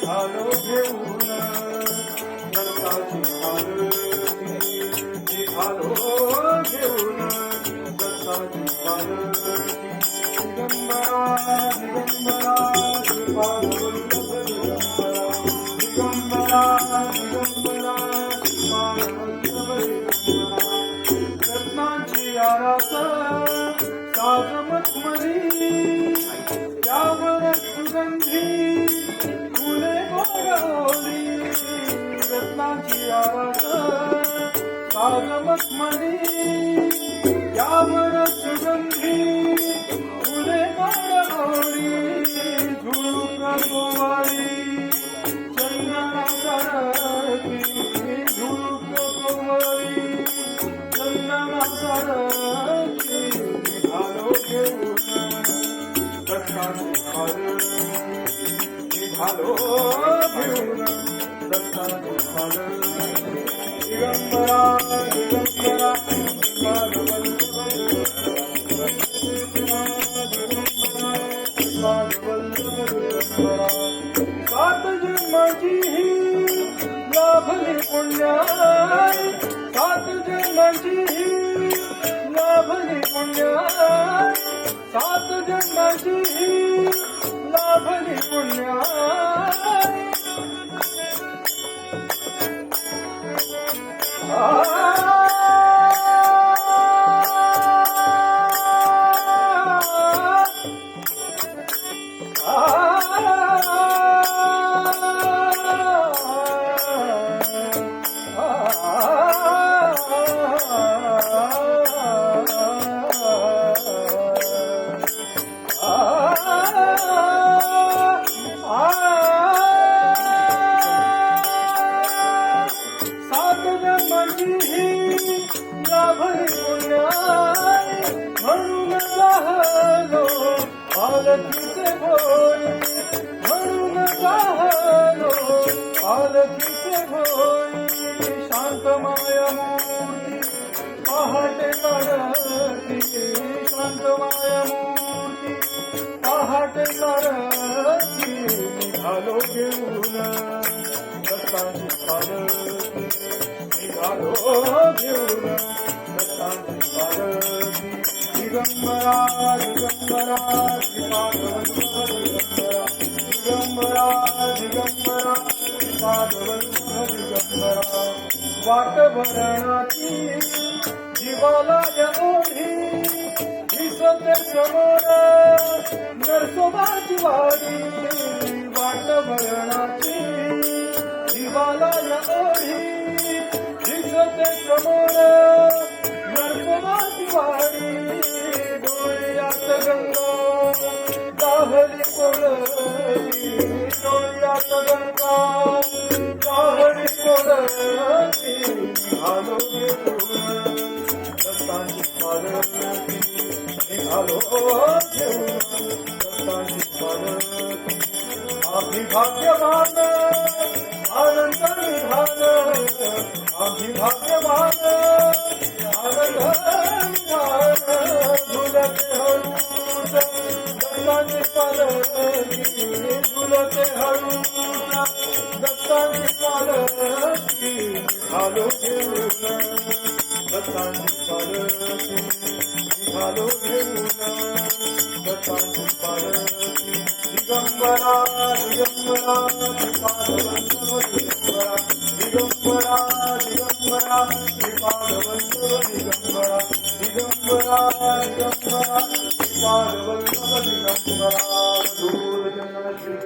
निघालो घेऊन दत्ताची पालखी, निघालो घेऊन दत्ताची पालखी. दिगंबरा दिगंबरा श्रीपाद वल्लभ दिगंबरा, दिगंबरा दिगंबरा श्रीपाद वल्लभ दिगंबरा. रत्नांची आरास साज मखमली, यावर सुगंधी फुले गोडवली. रत्नांची आरास साज मखमली, यावर सुगंधी फुले गोडवली. झुळूक गोवाळी चंदना सरती, झुळूक गोवाळी चंदना सरती. निघालो घेऊन दत्ताची पालखी, निघालो घेऊन दत्ताची पालखी. दिगंबरा दिगंबरा श्रीपाद वल्लभ दिगंबरा, दिगंबरा श्रीपाद वल्लभ दिगंबरा. सात जन्माची ही लाभली पुण्याई, सात जन्माची ही लाभली पुण्याई, सात जन्माची ही लाभली पुण्याई. म्हणून राहलो पालखीचे भोई, म्हणून राहलो पालखीचे भोई. शांत माया मूर्ती पहाटे करती, शांत माया मूर्ती पहाटे करती. निघालो घेऊन दत्ताची पालखी, निघालो घेऊन दत्ताची पालखी. दिगंबरा दिगंबरा श्रीपाद वल्लभ दिगंबरा, दिगंबरा दिगंबरा श्रीपाद वल्लभ दिगंबरा. वाट भरणाची जीवाला या ओढी, दिसते समोर नरसोबाची वाडी. वाट भरणाची जीवाला या ओढी, दिसते समोर नरसोबाची वाडी. डोळ्यात गंगा दाहली कोळी, डोळ्यात गंगा दाहली कोळी. निघालो घेऊन दत्ताची पालखी, निघालो घेऊन दत्ताची पालखी. अभिभाग्यवान आनंद विधान, अभिभाग्यवान आनंद विधान. झुलते हळूच दत्ताची पालखी, झुलते हळूच दत्ताची पालखी. निघालो घेऊन दत्ताची पालखी, निघालो घेऊन दत्ताची पालखी. दिगंबरा दिगंबरा श्रीपाद वल्लभ दिगंबरा, दिगंबरा दिगंबरा श्रीपाद वल्लभ दिगंबरा, दिगंबरा दिगंबरा श्रीपाद वल्लभ दिगंबरा. दूर जन श्री